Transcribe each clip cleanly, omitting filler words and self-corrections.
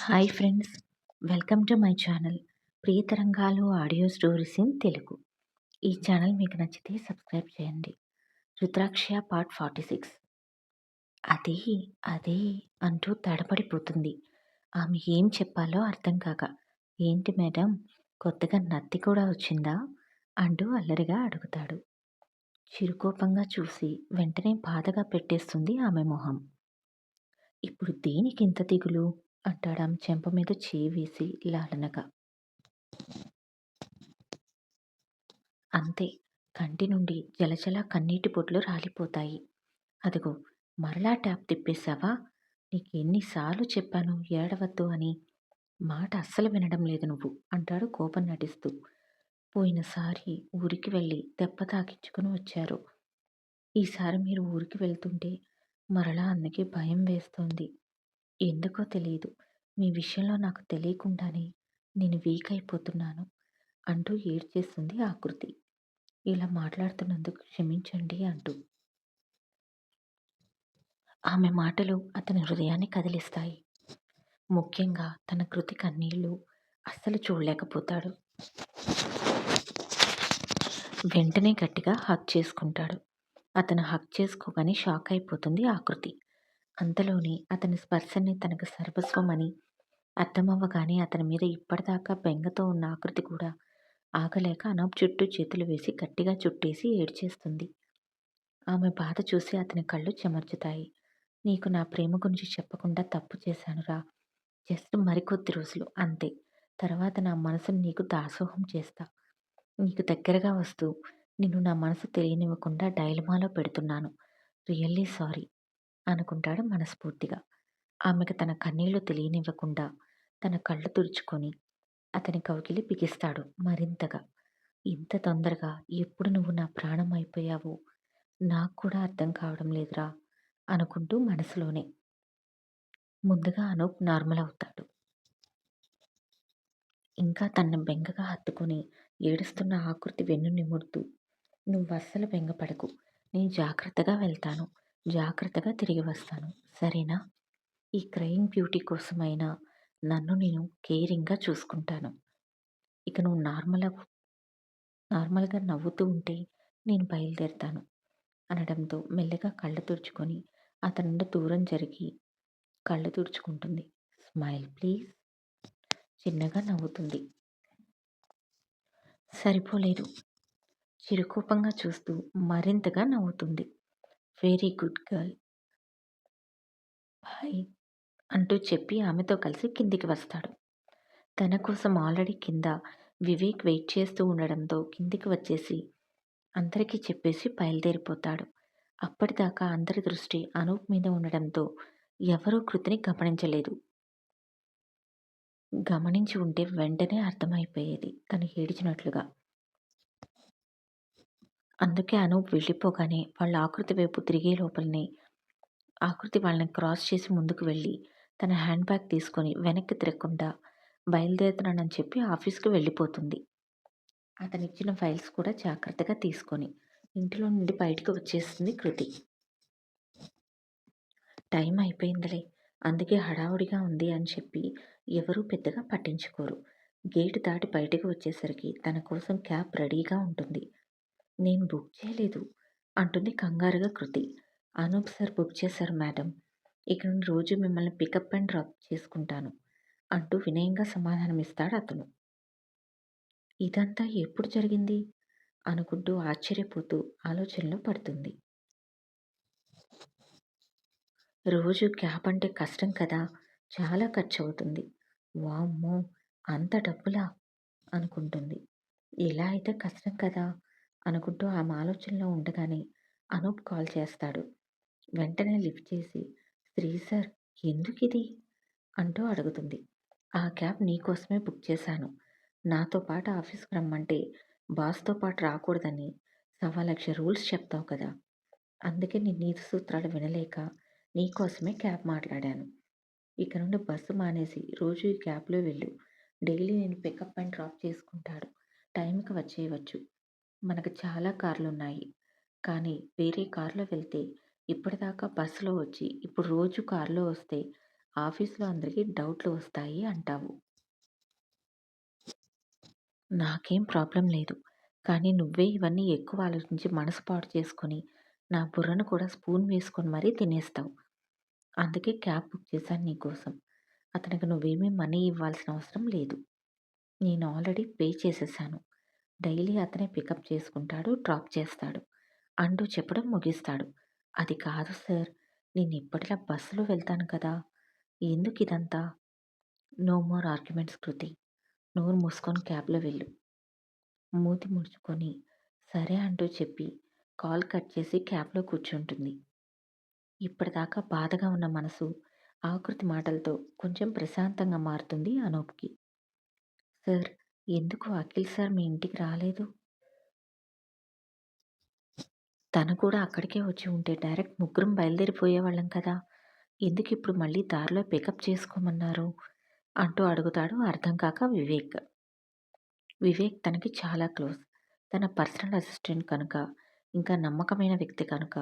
Hi friends, welcome to my channel Priyatarangalu audio stories in Telugu. ఈ channel మీకు నచ్చితే subscribe చేయండి. రుద్రాక్ష పార్ట్ 46. అదే అదే అంటూ తడబడిపోతుంది. ఆమె ఏం చెప్పాలో అర్థం కాక, ఏంటి మేడం, కొత్తగా నత్తి కూడా వచ్చిందా అంటూ అల్లరిగా అడుగుతాడు. చిరుకోపంగా చూసి వెంటనే బాధగా పెట్టేస్తుంది ఆమె మొహం. ఇప్పుడు దేనికింత దిగులు అంటాడామె చెంప మీద చేయి వేసి లాలనగా. అంతే, కంటి నుండి జలజల కన్నీటి బొట్లు రాలిపోతాయి. అదిగో, మరలా ట్యాప్ తిప్పేశావా? నీకెన్నిసార్లు చెప్పాను ఏడవద్దు అని. మాట అస్సలు వినడం లేదు నువ్వు అంటాడు కోపం నటిస్తూ. పోయినసారి ఊరికి వెళ్ళి దెబ్బ తాకించుకుని వచ్చారు. ఈసారి మీరు ఊరికి వెళ్తుంటే మరలా అందుకే భయం వేస్తోంది. ఎందుకో తెలియదు, మీ విషయంలో నాకు తెలియకుండానే నేను వీక్ అయిపోతున్నాను అంటూ ఏడ్చేస్తుంది ఆకృతి. ఇలా మాట్లాడుతున్నందుకు క్షమించండి అంటూ. ఆమె మాటలు అతని హృదయాన్ని కదిలిస్తాయి. ముఖ్యంగా తన కృతి కన్నీళ్లు అస్సలు చూడలేకపోతాడు. వెంటనే గట్టిగా హక్ చేసుకుంటాడు. అతను హక్ చేసుకోగానే షాక్ అయిపోతుంది ఆకృతి. అంతలోనే అతని స్పర్శని తనకు సర్వస్వమని అర్థమవ్వగానే అతని మీద ఇప్పటిదాకా బెంగతో ఉన్న ఆకృతి కూడా ఆగలేక అనూప్ చుట్టూ చేతులు వేసి గట్టిగా చుట్టేసి ఏడ్చేస్తుంది. ఆమె బాధ చూసి అతని కళ్ళు చెమర్చుతాయి. నీకు నా ప్రేమ గురించి చెప్పకుండా తప్పు చేశానురా. జస్ట్ మరికొద్ది రోజులు అంతే. తర్వాత నా మనసును నీకు దాసోహం చేస్తా. నీకు దగ్గరగా వస్తూ నిన్ను నా మనసు తెలియనివ్వకుండా డైలమాలో పెడుతున్నాను. రియల్లీ సారీ అనుకుంటాడు మనస్ఫూర్తిగా. ఆమెకు తన కన్నీళ్లు తెలియనివ్వకుండా తన కళ్ళు తుడుచుకొని అతని కౌగిలి బిగిస్తాడు మరింతగా. ఇంత తొందరగా ఎప్పుడు నువ్వు నా ప్రాణం అయిపోయావో నాకు కూడా అర్థం కావడం లేదురా అనుకుంటూ మనసులోనే. ముందుగా అనూప్ నార్మల్ అవుతాడు. ఇంకా తనని బెంగగా హత్తుకుని ఏడుస్తున్న ఆకృతి వెన్ను నిమురుతూ, నువ్వస్సలు బెంగపడకు, నేను జాగ్రత్తగా వెళ్తాను, జాగ్రత్తగా తిరిగి వస్తాను, సరేనా? ఈ క్రయింగ్ బ్యూటీ కోసమైనా నన్ను నేను కేరింగ్గా చూసుకుంటాను. ఇక నువ్వు నార్మల్గా నవ్వుతూ ఉంటే నేను బయలుదేరుతాను అనడంతో మెల్లగా కళ్ళు తుడుచుకొని అతని నుండి దూరం జరిగి కళ్ళు తుడుచుకుంటుంది. Smile please. చిన్నగా నవ్వుతుంది. సరిపోలేదు. చిరుకోపంగా చూస్తూ మరింతగా నవ్వుతుంది. వెరీ గుడ్ గర్ల్, బాయ్ అంటూ చెప్పి ఆమెతో కలిసి కిందికి వస్తాడు. తన కోసం ఆల్రెడీ కింద వివేక్ వెయిట్ చేస్తూ ఉండడంతో కిందికి వచ్చేసి అందరికీ చెప్పేసి బయలుదేరిపోతాడు. అప్పటిదాకా అందరి దృష్టి అనూప్ మీద ఉండడంతో ఎవరూ కృతిని గమనించలేదు. గమనించి ఉంటే వెంటనే అర్థమైపోయేది తను ఏడిచినట్లుగా. అందుకే అనూప్ వెళ్ళిపోగానే వాళ్ళ ఆకృతి వైపు తిరిగే లోపలనే ఆకృతి వాళ్ళని క్రాస్ చేసి ముందుకు వెళ్ళి తన హ్యాండ్ బ్యాగ్ తీసుకొని వెనక్కి తిరగకుండా బయలుదేరుతున్నానని చెప్పి ఆఫీస్కి వెళ్ళిపోతుంది. అతనిచ్చిన ఫైల్స్ కూడా జాగ్రత్తగా తీసుకొని ఇంటిలో నుండి బయటకు వచ్చేస్తుంది కృతి. టైం అయిపోయిందిలే, అందుకే హడావుడిగా ఉంది అని చెప్పి ఎవరూ పెద్దగా పట్టించుకోరు. గేటు దాటి బయటకు వచ్చేసరికి తన కోసం క్యాబ్ రెడీగా ఉంటుంది. నేను బుక్ చేయలేదు అంటుంది కంగారుగా కృతి. అనూప్ సార్ బుక్ చేశారు మేడం. ఇక నుండి రోజు మిమ్మల్ని పికప్ అండ్ డ్రాప్ చేసుకుంటాను అంటూ వినయంగా సమాధానమిస్తాడు అతను. ఇదంతా ఎప్పుడు జరిగింది అనుకుంటూ ఆశ్చర్యపోతూ ఆలోచనలో పడుతుంది. రోజు క్యాబ్ అంటే కష్టం కదా, చాలా ఖర్చు అవుతుంది. వామ్మో, అంత డబ్బులా అనుకుంటుంది. ఇలా అయితే కష్టం కదా అనుకుంటూ ఆమె ఆలోచనలో ఉండగానే అనూప్ కాల్ చేస్తాడు. వెంటనే లిఫ్ట్ చేసి, శ్రీ సార్, ఎందుకిది అంటూ అడుగుతుంది. ఆ క్యాబ్ నీకోసమే బుక్ చేశాను. నాతో పాటు ఆఫీస్కి రమ్మంటే బాస్తో పాటు రాకూడదని 1,00,000 రూల్స్ చెప్తావు కదా, అందుకే నీ నీతి సూత్రాలు వినలేక నీకోసమే క్యాబ్ మాట్లాడాను. ఇక నుండి బస్సు మానేసి రోజు ఈ క్యాబ్లో వెళ్ళు. డైలీ నేను పికప్ అండ్ డ్రాప్ చేసుకుంటాడు. టైంకి వచ్చేయవచ్చు. మనకు చాలా కార్లున్నాయి, కానీ వేరే కారులో వెళ్తే ఇప్పటిదాకా బస్సులో వచ్చి ఇప్పుడు రోజు కారులో వస్తే ఆఫీస్‌లో అందరికి డౌట్‌లు వస్తాయి అంటావు. నాకేం ప్రాబ్లమ్ లేదు. కానీ నువ్వే ఇవన్నీ ఎక్కువ ఆలోచించి మనసు పాడు చేసుకొని, నా బుర్రను కూడా స్పూన్ వేసుకొని మరీ తినేస్తావు. అందుకే క్యాబ్ బుక్ చేశాను నీకోసం. అతనికి నువ్వేమీ మనీ ఇవ్వాల్సిన అవసరం లేదు. నేను ఆల్రెడీ పే చేసేశాను. డైలీ అతనే పికప్ చేసుకుంటాడు, డ్రాప్ చేస్తాడు. అంటూ చెప్పడం ముగిస్తాడు. అది కాదు సార్. నేనెప్పటిలా బస్సులో వెళ్తాను కదా! ఎందుకిదంతా? నో మోర్ ఆర్గ్యుమెంట్స్ కృతి. నోరు మూసుకొని క్యాబ్‌లో వెళ్ళు. మూతి ముడుచుకొని సరే అంటూ చెప్పి కాల్ కట్ చేసి క్యాబ్‌లో కూర్చుంటుంది. ఇప్పటిదాకా బాధగా ఉన్న మనసు ఆకృతి మాటలతో కొంచెం ప్రశాంతంగా మారుతుంది అనూప్‌కి. సార్, ఎందుకు అఖిల్ సార్ మీ ఇంటికి రాలేదు? తను కూడా అక్కడికే వచ్చి ఉంటే డైరెక్ట్ ముగ్గురం బయలుదేరిపోయేవాళ్ళం కదా! ఎందుకిప్పుడు మళ్ళీ దారిలో పికప్ చేసుకోమన్నారు? అంటూ అడుగుతాడు అర్థం కాక వివేక్. వివేక్ తనకి చాలా క్లోజ్. తన పర్సనల్ అసిస్టెంట్ కనుక, ఇంకా నమ్మకమైన వ్యక్తి కనుక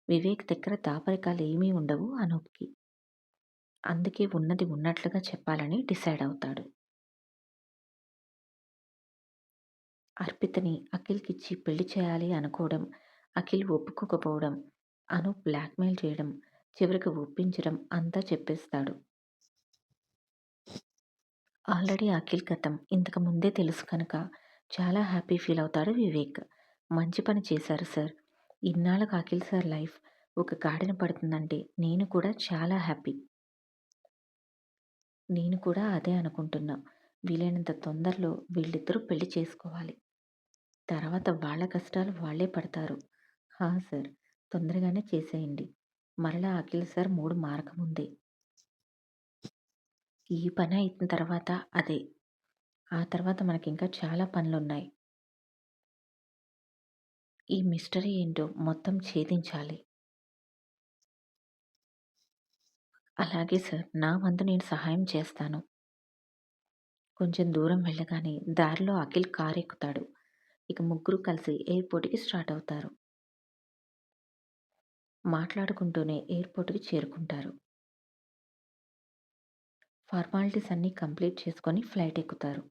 వివేక్ దగ్గర దాపరికాలేమీ ఉండవు అనూప్‌కి. అందుకే ఉన్నది ఉన్నట్లుగా చెప్పాలని డిసైడ్ అవుతాడు. అర్పితని అఖిల్‌కిచ్చి పెళ్లి చేయాలి అనుకోవడం, అఖిల్ ఒప్పుకోకపోవడం, అనూప్ బ్లాక్‌మెయిల్ చేయడం, చివరికి ఒప్పించడం అంతా చెప్పేస్తాడు. ఆల్రెడీ అఖిల్ గతం ఇంతకు ముందే తెలుసు కనుక చాలా హ్యాపీ ఫీల్ అవుతాడు వివేక్. మంచి పని చేశారు సార్. ఇన్నాళ్ళకు అఖిల్ సార్ లైఫ్ ఒక గాడిన పడుతుందంటే నేను కూడా చాలా హ్యాపీ. నేను కూడా అదే అనుకుంటున్నా. వీలైనంత తొందరలో వీళ్ళిద్దరూ పెళ్లి చేసుకోవాలి. తర్వాత వాళ్ళ కష్టాలు వాళ్ళే పడతారు. హా! సార్. తొందరగానే చేసేయండి. మరలా అఖిల్ సార్ మూడ్ మారకముందే. ఈ పని అయిన తర్వాత అదే. ఆ తర్వాత మనకింకా చాలా పనులున్నాయి. ఈ మిస్టరీ ఏంటో మొత్తం ఛేదించాలి. అలాగే సార్. నా వంతు నేను సహాయం చేస్తాను. కొంచెం దూరం వెళ్ళగానే దారిలో అఖిల్ కారెక్కుతాడు. ఇక ముగ్గురు కలిసి ఎయిర్‌పోర్ట్‌కి స్టార్ట్ అవుతారు. మాట్లాడుకుంటూనే ఎయిర్‌పోర్ట్‌కి చేరుకుంటారు. ఫార్మాలిటీస్ అన్నీ కంప్లీట్ చేసుకొని ఫ్లైట్ ఎక్కుతారు.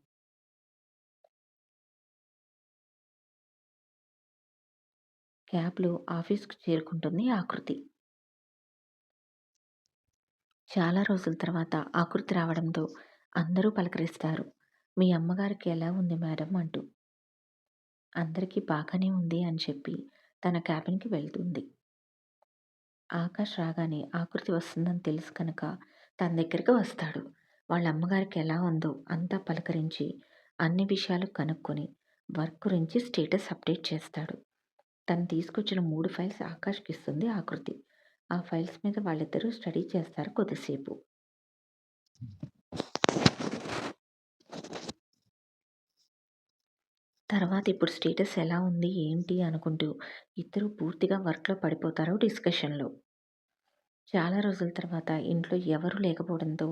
క్యాబ్‌లో ఆఫీస్‌కి చేరుకుంటుంది ఆకృతి. చాలా రోజుల తర్వాత ఆకృతి రావడంతో అందరూ పలకరిస్తారు. మీ అమ్మగారికి ఎలా ఉంది మేడం అంటూ. అందరికీ బాగానే ఉంది అని చెప్పి తన క్యాబిన్‌కి వెళ్తుంది. ఆకాష్ రాగానే ఆకృతి వస్తుందని తెలుసు కనుక తన దగ్గరికి వస్తాడు. వాళ్ళ అమ్మగారికి ఎలా ఉందో అంతా పలకరించి అన్ని విషయాలు కనుక్కొని వర్క్ గురించి స్టేటస్ అప్డేట్ చేస్తాడు. తను తీసుకొచ్చిన 3 ఫైల్స్ ఆకాష్‌కిస్తుంది ఆకృతి. ఆ ఫైల్స్ మీద వాళ్ళిద్దరూ స్టడీ చేస్తారు కొద్దిసేపు. తర్వాత ఇప్పుడు స్టేటస్ ఎలా ఉంది, ఏంటి అనుకుంటూ ఇద్దరూ పూర్తిగా వర్క్‌లో పడిపోతారు డిస్కషన్‌లో. చాలా రోజుల తర్వాత ఇంట్లో ఎవరూ లేకపోవడంతో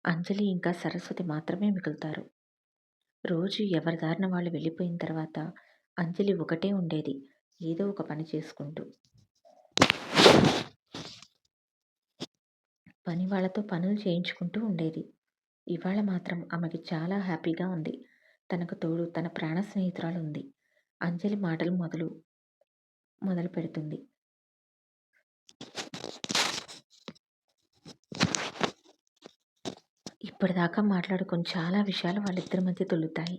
అంజలి ఇంకా సరస్వతి మాత్రమే మిగులుతారు. రోజు ఎవరి దారిన వాళ్ళు వెళ్ళిపోయిన తర్వాత అంజలి ఒకటే ఉండేది. ఏదో ఒక పని చేసుకుంటూ. పని వాళ్ళతో పనులు చేయించుకుంటూ ఉండేది. ఇవాళ మాత్రం ఆమెకి చాలా హ్యాపీగా ఉంది. తనకు తోడు తన ప్రాణ స్నేహితురాలుంది. అంజలి మాటలు మొదలుపెడుతుంది. ఇప్పటిదాకా మాట్లాడుకుని చాలా విషయాలు వాళ్ళిద్దరి మధ్య తొలుతాయి.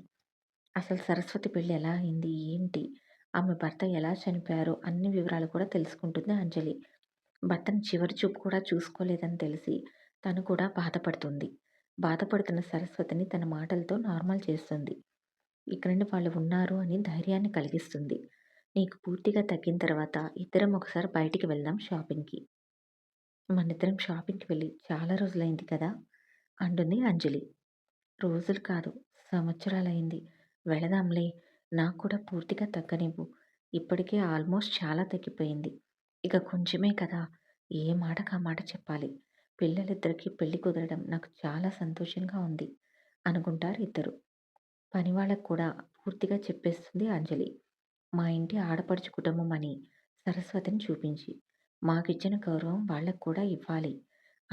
అసలు సరస్వతి పెళ్లి ఎలా అయింది? ఏంటి? ఆమె భర్త ఎలా చనిపోయారో అన్ని వివరాలు కూడా తెలుసుకుంటుంది అంజలి. భర్తని చివరి చూపు కూడా చూసుకోలేదని తెలిసి తను కూడా బాధపడుతుంది. బాధపడుతున్న సరస్వతిని తన మాటలతో నార్మల్ చేస్తుంది. ఇక నుండి వాళ్ళు ఉన్నారు అని ధైర్యాన్ని కలిగిస్తుంది. నీకు పూర్తిగా తగ్గిన తర్వాత ఇద్దరం ఒకసారి బయటికి వెళ్దాం షాపింగ్‌కి. మనిద్దరం షాపింగ్‌కి వెళ్ళి చాలా రోజులైంది కదా! అంటుంది అంజలి. రోజులు కాదు, సంవత్సరాలయింది. వెళదాంలే. నాకు కూడా పూర్తిగా తగ్గనివ్వు. ఇప్పటికే ఆల్మోస్ట్ చాలా తగ్గిపోయింది. ఇక కొంచెమే కదా! ఏ మాటకా మాట చెప్పాలి. పిల్లలిద్దరికీ పెళ్లి కుదరడం నాకు చాలా సంతోషంగా ఉంది అనుకుంటారు ఇద్దరు. పనివాళ్ళకి కూడా పూర్తిగా చెప్పేస్తుంది అంజలి. మా ఇంటి ఆడపడుచు కుటుంబం అని సరస్వతిని చూపించి, మాకిచ్చిన గౌరవం వాళ్ళకి కూడా ఇవ్వాలి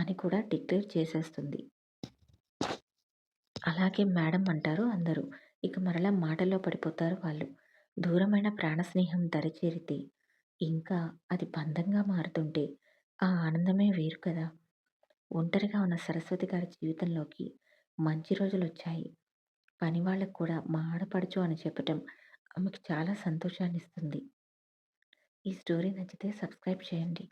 అని కూడా డిక్లేర్ చేసేస్తుంది. అలాగే మేడం అంటారు అందరూ. ఇక మరలా మాటల్లో పడిపోతారు వాళ్ళు. దూరమైన ప్రాణ స్నేహం దరిచేరితే, ఇంకా అది బంధంగా మారుతుంటే, ఆ ఆనందమే వేరు కదా! ఒంటరిగా ఉన్న సరస్వతి గారి జీవితంలోకి మంచి రోజులొచ్చాయి. పని వాళ్ళకి కూడా మా ఆడపడుచు అని చెప్పటం ఆమెకి చాలా సంతోషాన్నిస్తుంది. ఈ స్టోరీ నచ్చితే సబ్స్క్రైబ్ చేయండి.